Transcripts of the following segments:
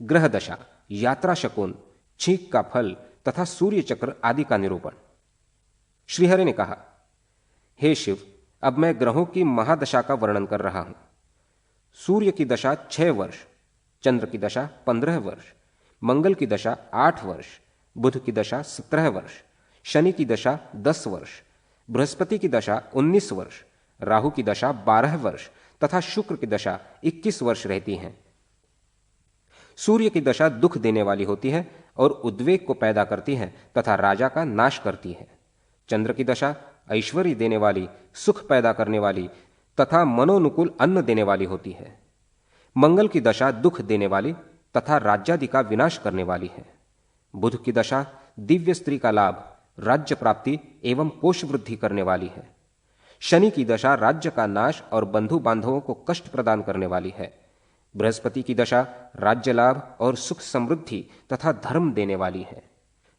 ग्रह दशा, यात्रा शकुन, छींक का फल तथा सूर्य चक्र आदि का निरूपण। श्रीहरि ने कहा, हे शिव, अब मैं ग्रहों की महादशा का वर्णन कर रहा हूं। सूर्य की दशा 6 वर्ष, चंद्र की दशा 15 वर्ष, मंगल की दशा 8 वर्ष, बुध की दशा 17 वर्ष, शनि की दशा 10 वर्ष, बृहस्पति की दशा 19 वर्ष, राहु की दशा 12 वर्ष तथा शुक्र की दशा 21 वर्ष रहती हैं। सूर्य की दशा दुख देने वाली होती है और उद्वेग को पैदा करती है तथा राजा का नाश करती है। चंद्र की दशा ऐश्वर्य देने वाली, सुख पैदा करने वाली तथा मनोनुकूल अन्न देने वाली होती है। मंगल की दशा दुख देने वाली तथा राज्यादि का विनाश करने वाली है। बुध की दशा दिव्य स्त्री का लाभ, राज्य प्राप्ति एवं कोष वृद्धि करने वाली है। शनि की दशा राज्य का नाश और बंधु बांधवों को कष्ट प्रदान करने वाली है। बृहस्पति की दशा राज्य लाभ और सुख समृद्धि तथा धर्म देने वाली है।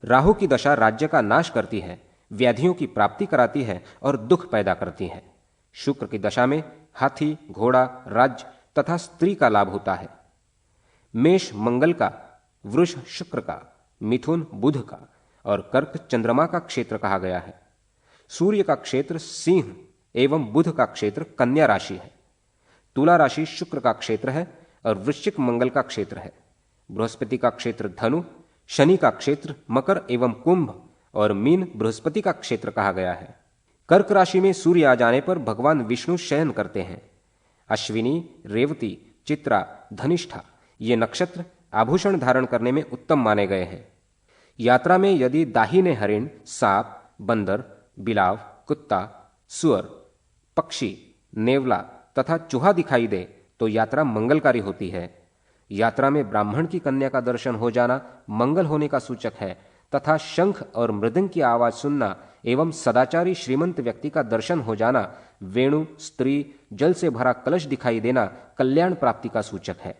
राहु की दशा राज्य का नाश करती है, व्याधियों की प्राप्ति कराती है और दुख पैदा करती है। शुक्र की दशा में हाथी, घोड़ा, राज्य तथा स्त्री का लाभ होता है। मेष मंगल का, वृष शुक्र का, मिथुन बुध का और कर्क चंद्रमा का क्षेत्र कहा गया है। सूर्य का क्षेत्र सिंह एवं बुध का क्षेत्र कन्या राशि है। तुला राशि शुक्र का क्षेत्र है और वृश्चिक मंगल का क्षेत्र है। बृहस्पति का क्षेत्र धनु, शनि का क्षेत्र मकर एवं कुंभ और मीन बृहस्पति का क्षेत्र कहा गया है। कर्क राशि में सूर्य आ जाने पर भगवान विष्णु शयन करते हैं। अश्विनी, रेवती, चित्रा, धनिष्ठा ये नक्षत्र आभूषण धारण करने में उत्तम माने गए हैं। यात्रा में यदि दाहिने हरिण, सांप, बंदर, बिलाव, कुत्ता, सुअर, पक्षी, नेवला तथा चूहा दिखाई दे तो यात्रा मंगलकारी होती है। यात्रा में ब्राह्मण की कन्या का दर्शन हो जाना मंगल होने का सूचक है तथा शंख और मृदंग की आवाज सुनना एवं सदाचारी श्रीमंत व्यक्ति का दर्शन हो जाना, वेणु, स्त्री, जल से भरा कलश दिखाई देना कल्याण प्राप्ति का सूचक है।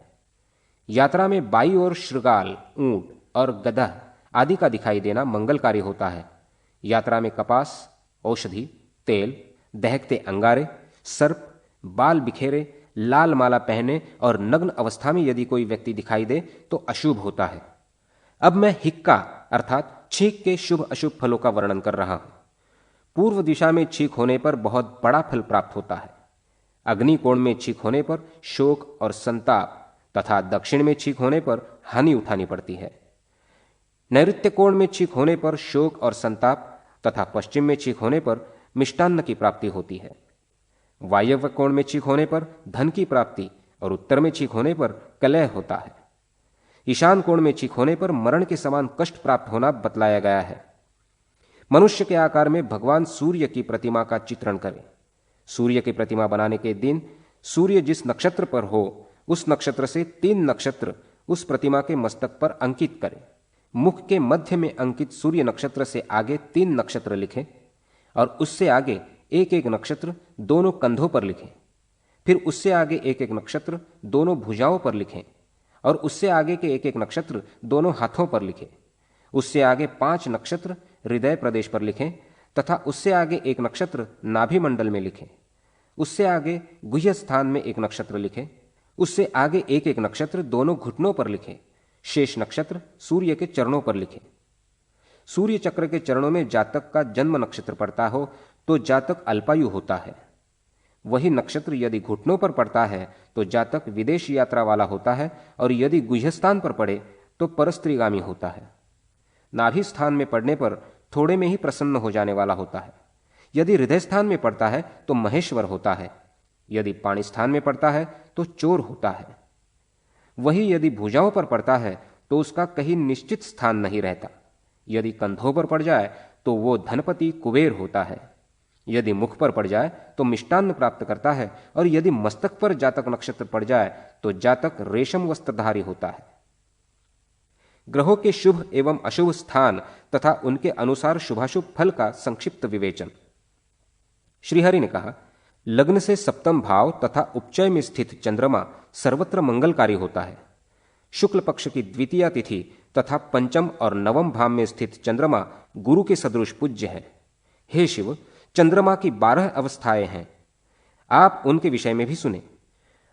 यात्रा में बाई और श्रृगाल, ऊंट और गधा आदि का दिखाई देना मंगलकारी होता है। यात्रा में कपास, औषधि, तेल, दहकते अंगारे, सर्प, बाल बिखेरे, लाल माला पहने और नग्न अवस्था में यदि कोई व्यक्ति दिखाई दे तो अशुभ होता है। अब मैं हिक्का अर्थात छींक के शुभ अशुभ फलों का वर्णन कर रहा हूं। पूर्व दिशा में छींक होने पर बहुत बड़ा फल प्राप्त होता है। अग्नि कोण में छींक होने पर शोक और संताप तथा दक्षिण में छींक होने पर हानि उठानी पड़ती है। नैऋत्य कोण में छींक होने पर शोक और संताप तथा पश्चिम में छींक होने पर मिष्टान्न की प्राप्ति होती है। वायव्य कोण में छींक होने पर धन की प्राप्ति और उत्तर में छींक होने पर कलह होता है। ईशान कोण में छींक होने पर मरण के समान कष्ट प्राप्त होना बतलाया गया है। मनुष्य के आकार में भगवान सूर्य की प्रतिमा का चित्रण करें। सूर्य की प्रतिमा बनाने के दिन सूर्य जिस नक्षत्र पर हो उस नक्षत्र से 3 नक्षत्र उस प्रतिमा के मस्तक पर अंकित करें। मुख के मध्य में अंकित सूर्य नक्षत्र से आगे 3 नक्षत्र लिखें और उससे आगे एक एक नक्षत्र दोनों कंधों पर लिखें। फिर उससे आगे एक एक नक्षत्र दोनों भुजाओं पर लिखें और उससे आगे के एक एक नक्षत्र दोनों हाथों पर लिखें। उससे आगे 5 नक्षत्र हृदय प्रदेश पर लिखें तथा उससे आगे एक नक्षत्र नाभि मंडल में लिखें। उससे आगे गुह्य स्थान में एक नक्षत्र लिखें। उससे आगे एक एक नक्षत्र दोनों घुटनों पर लिखें। शेष नक्षत्र सूर्य के चरणों पर लिखें। सूर्य चक्र के चरणों में जातक का जन्म नक्षत्र पड़ता हो तो जातक अल्पायु होता है। वही नक्षत्र यदि घुटनों पर पड़ता है तो जातक विदेश यात्रा वाला होता है और यदि गुह्यस्थान पर पड़े तो परस्त्रीगामी होता है। नाभि स्थान में पड़ने पर थोड़े में ही प्रसन्न हो जाने वाला होता है। यदि हृदय स्थान में पड़ता है तो महेश्वर होता है। यदि पाणी स्थान में पड़ता है तो चोर होता है। वही यदि भुजाओं पर पड़ता है तो उसका कहीं निश्चित स्थान नहीं रहता। यदि कंधों पर पड़ जाए तो वो धनपति कुबेर होता है। यदि मुख पर पड़ जाए तो मिष्टान्न प्राप्त करता है और यदि मस्तक पर जातक नक्षत्र पड़ जाए तो जातक रेशम वस्त्रधारी होता है। ग्रहों के शुभ एवं अशुभ स्थान तथा उनके अनुसार शुभाशुभ फल का संक्षिप्त विवेचन। श्रीहरि ने कहा, लग्न से सप्तम भाव तथा उपचय में स्थित चंद्रमा सर्वत्र मंगलकारी होता है। शुक्ल पक्ष की द्वितीय तिथि तथा पंचम और नवम भाव में स्थित चंद्रमा गुरु के सदृश पूज्य है। हे शिव, चंद्रमा की 12 अवस्थाएं हैं, आप उनके विषय में भी सुने।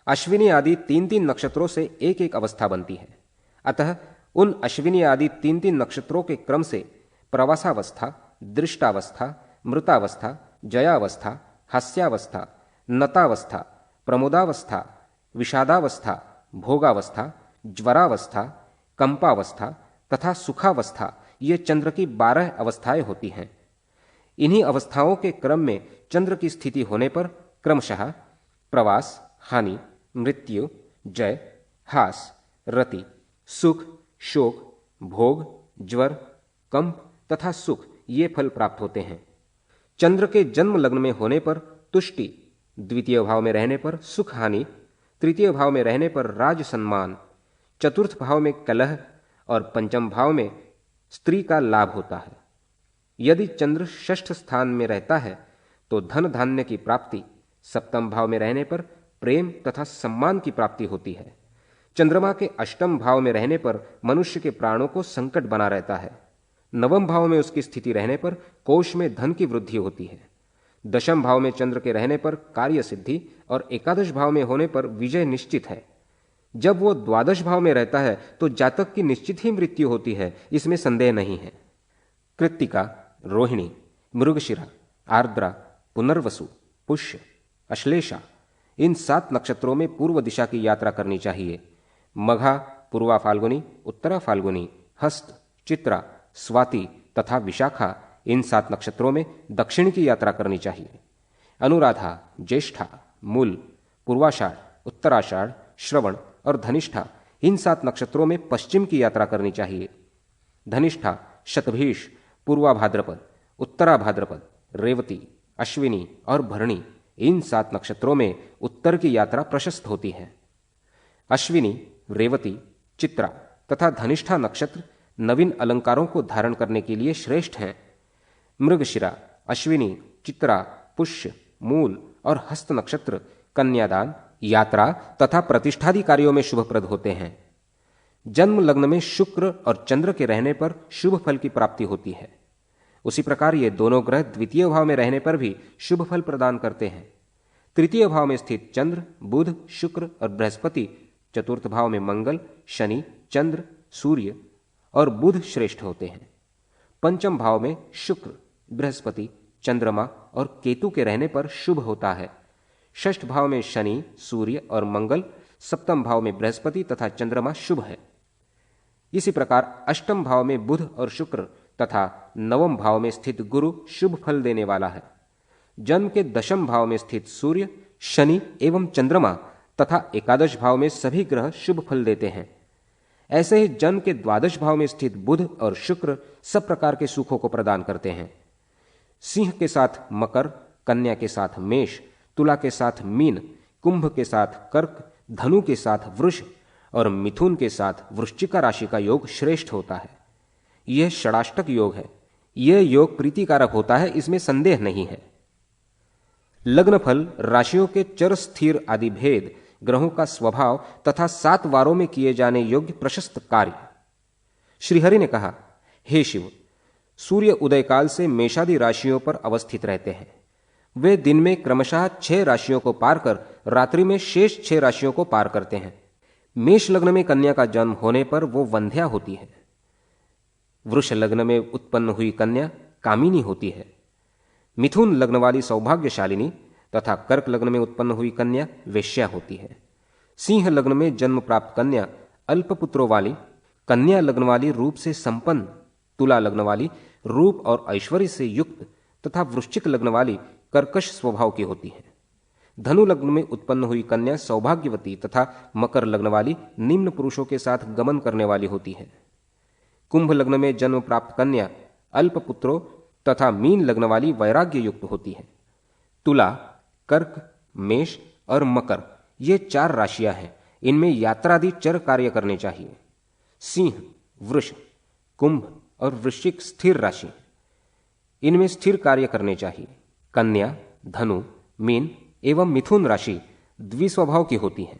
अश्विनी आदि 3-3 नक्षत्रों से एक एक अवस्था बनती है। अतः उन अश्विनी आदि 3-3 नक्षत्रों के क्रम से प्रवासावस्था, दृष्टावस्था, मृतावस्था, जयावस्था, हास्यावस्था, नतावस्था, प्रमोदावस्था, विषादावस्था, भोगावस्था, ज्वरावस्था, कंपावस्था तथा सुखावस्था, ये चंद्र की 12 अवस्थाएं होती हैं। इन्हीं अवस्थाओं के क्रम में चंद्र की स्थिति होने पर क्रमशः प्रवास, हानि, मृत्यु, जय, हास, रति, सुख, शोक, भोग, ज्वर, कंप तथा सुख ये फल प्राप्त होते हैं। चंद्र के जन्म लग्न में होने पर तुष्टि, द्वितीय भाव में रहने पर सुख हानि, तृतीय भाव में रहने पर राज सम्मान, चतुर्थ भाव में कलह और पंचम भाव में स्त्री का लाभ होता है। यदि चंद्र षष्ठ स्थान में रहता है तो धन धान्य की प्राप्ति, सप्तम भाव में रहने पर प्रेम तथा सम्मान की प्राप्ति होती है। चंद्रमा के अष्टम भाव में रहने पर मनुष्य के प्राणों को संकट बना रहता है। नवम भाव में उसकी स्थिति रहने पर कोष में धन की वृद्धि होती है। दशम भाव में चंद्र के रहने पर कार्य सिद्धि और एकादश भाव में होने पर विजय निश्चित है। जब वो द्वादश भाव में रहता है तो जातक की निश्चित ही मृत्यु होती है, इसमें संदेह नहीं है। कृत्तिका, रोहिणी, मृगशिरा, आर्द्रा, पुनर्वसु, पुष्य, अश्लेषा इन 7 नक्षत्रों में पूर्व दिशा की यात्रा करनी चाहिए। मघा, पूर्वा फाल्गुनी, उत्तरा फाल्गुनी, हस्त, चित्रा, स्वाति तथा विशाखा इन 7 नक्षत्रों में दक्षिण की यात्रा करनी चाहिए। अनुराधा, ज्येष्ठा, मूल, पूर्वाषाढ़, उत्तराषाढ़, श्रवण और धनिष्ठा इन 7 नक्षत्रों में पश्चिम की यात्रा करनी चाहिए। धनिष्ठा, शतभीष, पूर्वा भाद्रपद, उत्तरा भाद्रपद, रेवती, अश्विनी और भरणी इन 7 नक्षत्रों में उत्तर की यात्रा प्रशस्त होती है। अश्विनी, रेवती, चित्रा तथा धनिष्ठा नक्षत्र नवीन अलंकारों को धारण करने के लिए श्रेष्ठ हैं। मृगशिरा, अश्विनी, चित्रा, पुष्य, मूल और हस्त नक्षत्र कन्यादान, यात्रा तथा प्रतिष्ठादि कार्यों में शुभप्रद होते हैं। जन्म लग्न में शुक्र और चंद्र के रहने पर शुभ फल की प्राप्ति होती है। उसी प्रकार ये दोनों ग्रह द्वितीय भाव में रहने पर भी शुभ फल प्रदान करते हैं। तृतीय भाव में स्थित चंद्र, बुध, शुक्र और बृहस्पति, चतुर्थ भाव में मंगल, शनि, चंद्र, सूर्य और बुध श्रेष्ठ होते हैं। पंचम भाव में शुक्र, बृहस्पति, चंद्रमा और केतु के रहने पर शुभ होता है। षष्ठ भाव में शनि, सूर्य और मंगल, सप्तम भाव में बृहस्पति तथा चंद्रमा शुभ है। इसी प्रकार अष्टम भाव में बुध और शुक्र तथा नवम भाव में स्थित गुरु शुभ फल देने वाला है। जन्म के दशम भाव में स्थित सूर्य, शनि एवं चंद्रमा तथा एकादश भाव में सभी ग्रह शुभ फल देते हैं। ऐसे ही जन्म के द्वादश भाव में स्थित बुध और शुक्र सब प्रकार के सुखों को प्रदान करते हैं। सिंह के साथ मकर, कन्या के साथ मेष, तुला के साथ मीन, कुंभ के साथ कर्क, धनु के साथ वृष और मिथुन के साथ वृश्चिका राशि का योग श्रेष्ठ होता है। यह षडाष्टक योग है। यह योग प्रीतिकारक होता है, इसमें संदेह नहीं है। लग्न फल, राशियों के चर स्थिर आदि भेद, ग्रहों का स्वभाव तथा 7 वारों में किए जाने योग्य प्रशस्त कार्य। श्रीहरि ने कहा, हे शिव, सूर्य उदय काल से मेषादि राशियों पर अवस्थित रहते हैं। वे दिन में क्रमशः 6 राशियों को पार कर रात्रि में शेष 6 राशियों को पार करते हैं। मेष लग्न में कन्या का जन्म होने पर वो वंध्या होती है। वृष लग्न में उत्पन्न हुई कन्या कामिनी होती है। मिथुन लग्न वाली सौभाग्यशालिनी तथा कर्क लग्न में उत्पन्न हुई कन्या वेश्या होती है। सिंह लग्न में जन्म प्राप्त कन्या अल्प पुत्रों वाली, कन्या लग्न वाली रूप से संपन्न, तुला लग्न वाली रूप और ऐश्वर्य से युक्त तथा वृश्चिक लग्न वाली कर्कश स्वभाव की होती है। धनु लग्न में उत्पन्न हुई कन्या सौभाग्यवती तथा मकर लग्न वाली निम्न पुरुषों के साथ गमन करने वाली होती है। कुंभ लग्न में जन्म प्राप्त कन्या अल्प पुत्रों तथा मीन लग्न वाली वैराग्य युक्त होती है। तुला, कर्क, मेष और मकर ये 4 राशियां हैं। इनमें यात्रादि चर कार्य करने चाहिए। सिंह, वृष, कुंभ और वृश्चिक स्थिर राशि, इनमें स्थिर कार्य करने चाहिए। कन्या, धनु, मीन एवं मिथुन राशि द्विस्वभाव की होती है।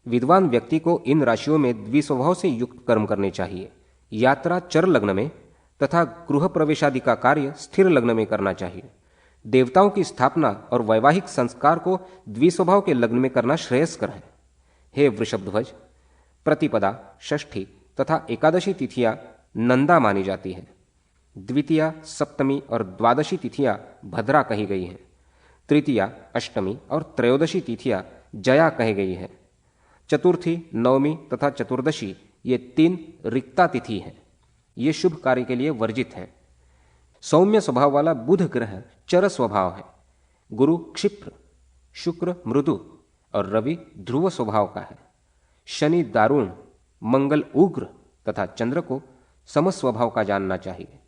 विद्वान व्यक्ति को इन राशियों में द्विस्वभाव से युक्त कर्म करने चाहिए। यात्रा चर लग्न में तथा गृह प्रवेशादि का कार्य स्थिर लग्न में करना चाहिए। देवताओं की स्थापना और वैवाहिक संस्कार को द्विस्वभाव के लग्न में करना श्रेयस्कर है। हे वृषभध्वज, प्रतिपदा, षष्ठी तथा एकादशी तिथियां नंदा मानी जाती हैं। द्वितीया, सप्तमी और द्वादशी तिथियां भद्रा कही गई हैं। तृतीया, अष्टमी और त्रयोदशी तिथियां जया कही गई है। चतुर्थी, नवमी तथा चतुर्दशी ये 3 रिक्ता तिथि हैं। ये शुभ कार्य के लिए वर्जित हैं। सौम्य स्वभाव वाला बुध ग्रह चर स्वभाव है। गुरु क्षिप्र, शुक्र मृदु और रवि ध्रुव स्वभाव का है। शनि दारुण, मंगल उग्र तथा चंद्र को सम स्वभाव का जानना चाहिए।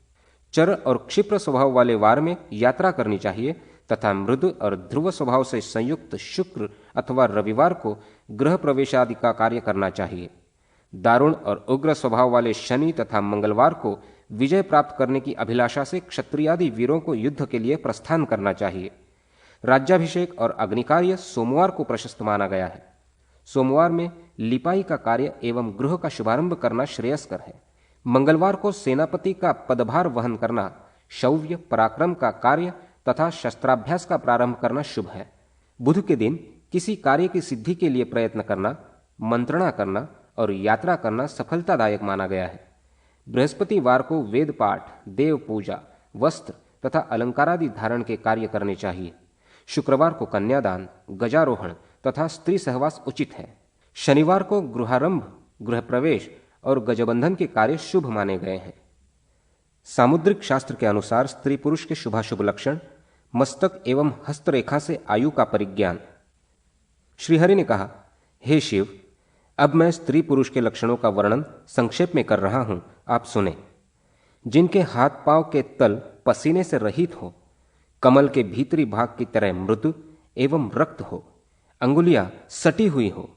चर और क्षिप्र स्वभाव वाले वार में यात्रा करनी चाहिए तथा मृदु और ध्रुव स्वभाव से संयुक्त शुक्र अथवा रविवार को गृह प्रवेश आदि का कार्य करना चाहिए। दारुण और उग्र स्वभाव वाले शनि तथा मंगलवार को विजय प्राप्त करने की अभिलाषा से क्षत्रियादि वीरों को युद्ध के लिए प्रस्थान करना चाहिए। राज्याभिषेक और अग्निकार्य सोमवार को प्रशस्त माना गया है। सोमवार में लिपाई का कार्य एवं गृह का शुभारंभ करना श्रेयस्कर है। मंगलवार को सेनापति का पदभार वहन करना, शौर्य पराक्रम का कार्य तथा शस्त्राभ्यास का प्रारंभ करना शुभ है। बुध के दिन किसी कार्य की सिद्धि के लिए प्रयत्न करना, मंत्रणा करना और यात्रा करना सफलतादायक माना गया है। बृहस्पतिवार को वेद पाठ, देव पूजा, वस्त्र तथा अलंकारादि धारण के कार्य करने चाहिए। शुक्रवार को कन्यादान, गजारोहण तथा स्त्री सहवास उचित है। शनिवार को गृहारंभ, गृह प्रवेश और गजबंधन के कार्य शुभ माने गए हैं। सामुद्रिक शास्त्र के अनुसार स्त्री पुरुष के शुभाशुभ लक्षण, मस्तक एवं हस्तरेखा से आयु का परिज्ञान। श्रीहरि ने कहा, हे शिव, अब मैं स्त्री पुरुष के लक्षणों का वर्णन संक्षेप में कर रहा हूं, आप सुने। जिनके हाथ पांव के तल पसीने से रहित हो, कमल के भीतरी भाग की तरह मृदु एवं रक्त हो, अंगुलियां सटी हुई हो,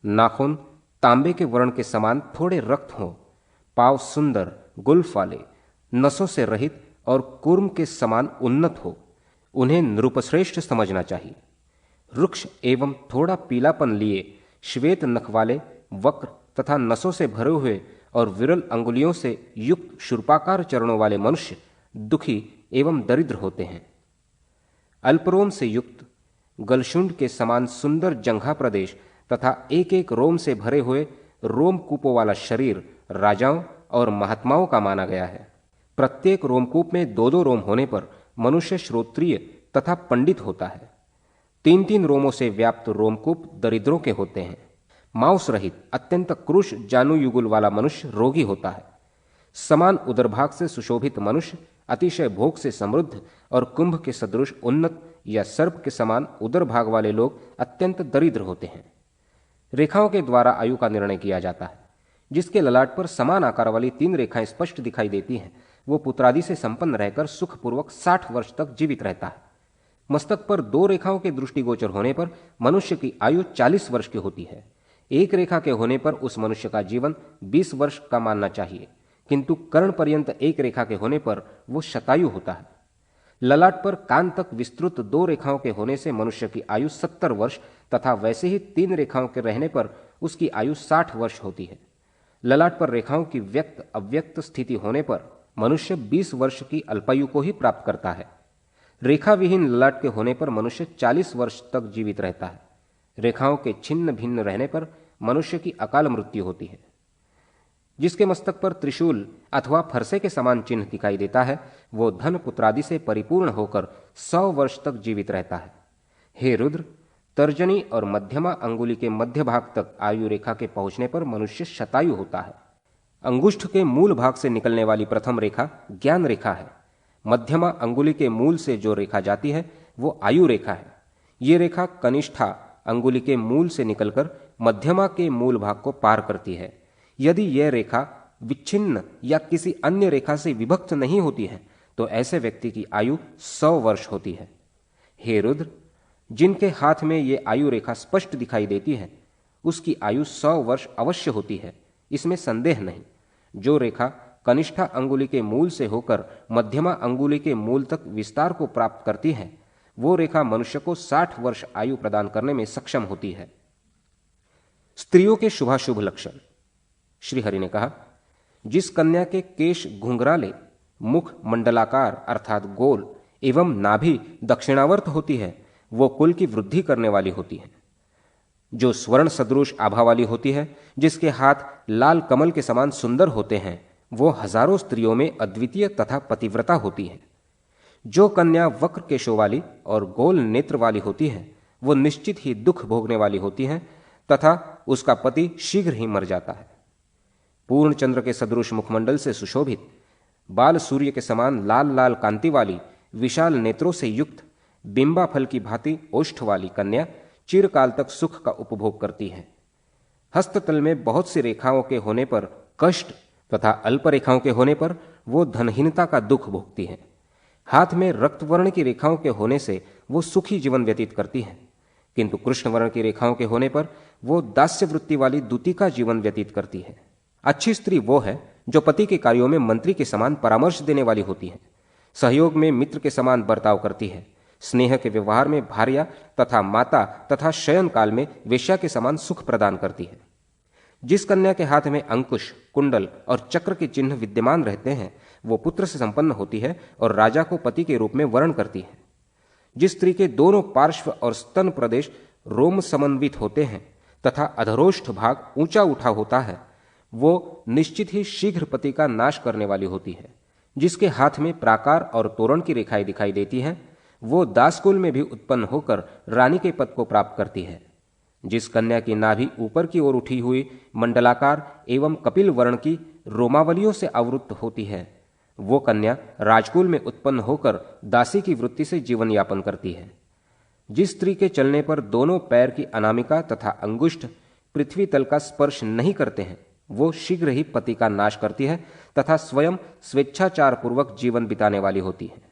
नाखून तांबे के वर्ण के समान थोड़े रक्त हो, पांव सुंदर गुल्फ वाले, नसों से रहित और कूर्म के समान उन्नत हो, उन्हें नृपश्रेष्ठ समझना चाहिए। रुक्ष एवं थोड़ा पीलापन लिए, श्वेत नख वाले, वक्र तथा नसों से भरे हुए और विरल अंगुलियों से युक्त शूर्पाकार चरणों वाले मनुष्य दुखी एवं दरिद्र होते हैं। अल्परोम से युक्त, गलशुंड के समान सुंदर जंघा प्रदेश तथा एक एक रोम से भरे हुए रोमकूपों वाला शरीर राजाओं और महात्माओं का माना गया है। प्रत्येक रोमकूप में 2-2 रोम होने पर मनुष्य श्रोत्रिय तथा पंडित होता है। 3-3 रोमों से व्याप्त रोमकूप दरिद्रों के होते हैं। मांस रहित अत्यंत क्रूश जानुयुगुल वाला मनुष्य रोगी होता है। समान उदरभाग से सुशोभित मनुष्य अतिशय भोग से समृद्ध और कुंभ के सदृश उन्नत या सर्प के समान उदर भाग वाले लोग अत्यंत दरिद्र होते हैं। रेखाओं के द्वारा आयु का निर्णय किया जाता है। जिसके ललाट पर समान आकार वाली 3 रेखाएं स्पष्ट दिखाई देती हैं, वो पुत्रादि से संपन्न रहकर सुखपूर्वक 60 वर्ष तक जीवित रहता है। मस्तक पर 2 रेखाओं के दृष्टिगोचर होने पर मनुष्य की आयु 40 वर्ष की होती है। 1 रेखा के होने पर उस मनुष्य का जीवन 20 वर्ष का मानना चाहिए, किंतु कर्ण पर्यंत 1 रेखा के होने पर वो शतायु होता है। ललाट पर कान तक विस्तृत 2 रेखाओं के होने से मनुष्य की आयु 70 वर्ष तथा वैसे ही 3 रेखाओं के रहने पर उसकी आयु 60 वर्ष होती है। ललाट पर रेखाओं की व्यक्त अव्यक्त स्थिति होने पर मनुष्य 20 वर्ष की अल्पायु को ही प्राप्त करता है। रेखा विहीन ललाट के होने पर मनुष्य 40 वर्ष तक जीवित रहता है। रेखाओं के छिन्न भिन्न रहने पर मनुष्य की अकाल मृत्यु होती है। जिसके मस्तक पर त्रिशूल अथवा फरसे के समान चिन्ह दिखाई देता है, वो धन पुत्रादि से परिपूर्ण होकर 100 वर्ष तक जीवित रहता है। हे रुद्र, तर्जनी और मध्यमा अंगुली के मध्य भाग तक आयु रेखा के पहुंचने पर मनुष्य शतायु होता है। अंगुष्ठ के मूल भाग से निकलने वाली प्रथम रेखा ज्ञान रेखा है। मध्यमा अंगुली के मूल से जो रेखा जाती है वो आयु रेखा है। ये रेखा कनिष्ठा अंगुली के मूल से निकलकर मध्यमा के मूल भाग को पार करती है। यदि यह रेखा विच्छिन्न या किसी अन्य रेखा से विभक्त नहीं होती है तो ऐसे व्यक्ति की आयु 100 वर्ष होती है। हे रुद्र, जिनके हाथ में ये आयु रेखा स्पष्ट दिखाई देती है उसकी आयु 100 वर्ष अवश्य होती है, इसमें संदेह नहीं। जो रेखा कनिष्ठा अंगुली के मूल से होकर मध्यमा अंगुली के मूल तक विस्तार को प्राप्त करती है, वो रेखा मनुष्य को 60 वर्ष आयु प्रदान करने में सक्षम होती है। स्त्रियों के शुभाशुभ लक्षण। श्रीहरि ने कहा, जिस कन्या के केश घुंघराले, मुख मंडलाकार अर्थात गोल एवं नाभि दक्षिणावर्त होती है, वो कुल की वृद्धि करने वाली होती है। जो स्वर्ण सदृश आभा वाली होती है, जिसके हाथ लाल कमल के समान सुंदर होते हैं, वो हजारों स्त्रियों में अद्वितीय तथा पतिव्रता होती है। जो कन्या वक्र केशों वाली और गोल नेत्र वाली होती है, वो निश्चित ही दुख भोगने वाली होती है तथा उसका पति शीघ्र ही मर जाता है। पूर्ण चंद्र के सदृश मुखमंडल से सुशोभित, बाल सूर्य के समान लाल लाल कांति वाली, विशाल नेत्रों से युक्त, बिंबा फल की भांति ओष्ठ वाली कन्या चिरकाल तक सुख का उपभोग करती है। हस्ततल में बहुत सी रेखाओं के होने पर कष्ट तथा अल्प रेखाओं के होने पर वो धनहीनता का दुख भोगती है। हाथ में रक्तवर्ण की रेखाओं के होने से वो सुखी जीवन व्यतीत करती है, किंतु कृष्ण वर्ण की रेखाओं के होने पर वो दास्य वृत्ति वाली दूती का जीवन व्यतीत करती है। अच्छी स्त्री वो है जो पति के कार्यों में मंत्री के समान परामर्श देने वाली होती है, सहयोग में मित्र के समान बर्ताव करती है, स्नेह के व्यवहार में भार्या तथा माता तथा शयन काल में वेश्या के समान सुख प्रदान करती है। जिस कन्या के हाथ में अंकुश, कुंडल और चक्र के चिन्ह विद्यमान रहते हैं, वो पुत्र से संपन्न होती है और राजा को पति के रूप में वर्ण करती है। जिस स्त्री के दोनों पार्श्व और स्तन प्रदेश रोम समन्वित होते हैं तथा अधरोष्ठ भाग ऊंचा उठा होता है, वो निश्चित ही शीघ्र पति का नाश करने वाली होती है। जिसके हाथ में प्राकार और तोरण की रेखाएं दिखाई देती हैं, वो दासकुल में भी उत्पन्न होकर रानी के पद को प्राप्त करती है। जिस कन्या की नाभि ऊपर की ओर उठी हुई मंडलाकार एवं कपिल वर्ण की रोमावलियों से आवृत्त होती है, वो कन्या राजकुल में उत्पन्न होकर दासी की वृत्ति से जीवन यापन करती है। जिस स्त्री के चलने पर दोनों पैर की अनामिका तथा अंगुष्ठ पृथ्वी तल का स्पर्श नहीं करते हैं, वो शीघ्र ही पति का नाश करती है तथा स्वयं स्वेच्छाचार पूर्वक जीवन बिताने वाली होती है।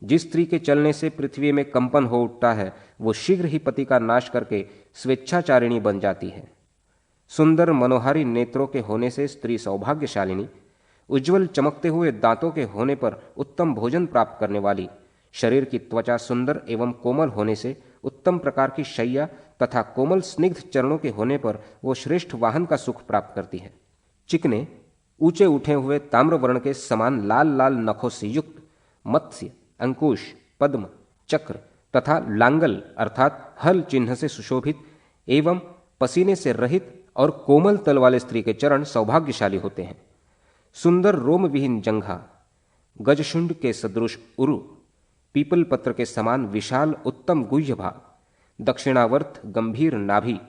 जिस स्त्री के चलने से पृथ्वी में कंपन हो उठता है, वो शीघ्र ही पति का नाश करके स्वेच्छाचारिणी बन जाती है। सुंदर मनोहारी नेत्रों के होने से स्त्री सौभाग्यशालिनी, उज्जवल चमकते हुए दांतों के होने पर उत्तम भोजन प्राप्त करने वाली, शरीर की त्वचा सुंदर एवं कोमल होने से उत्तम प्रकार की शैया तथा कोमल स्निग्ध चरणों के होने पर वो श्रेष्ठ वाहन का सुख प्राप्त करती है। चिकने, ऊंचे उठे हुए ताम्र वर्ण के समान लाल लाल नखों से युक्त, मत्स्य, अंकुश, पद्म, चक्र तथा लांगल अर्थात हल चिन्ह से सुशोभित एवं पसीने से रहित और कोमल तल वाले स्त्री के चरण सौभाग्यशाली होते हैं। सुंदर रोम विहीन जंघा, गजशुंड के सदृश उरु, पीपल पत्र के समान विशाल उत्तम गुह्य भाग, दक्षिणावर्त गंभीर नाभि,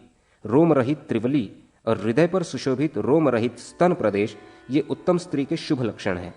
रोम रहित त्रिवली और हृदय पर सुशोभित रोम रहित स्तन प्रदेश, ये उत्तम स्त्री के शुभ लक्षण हैं।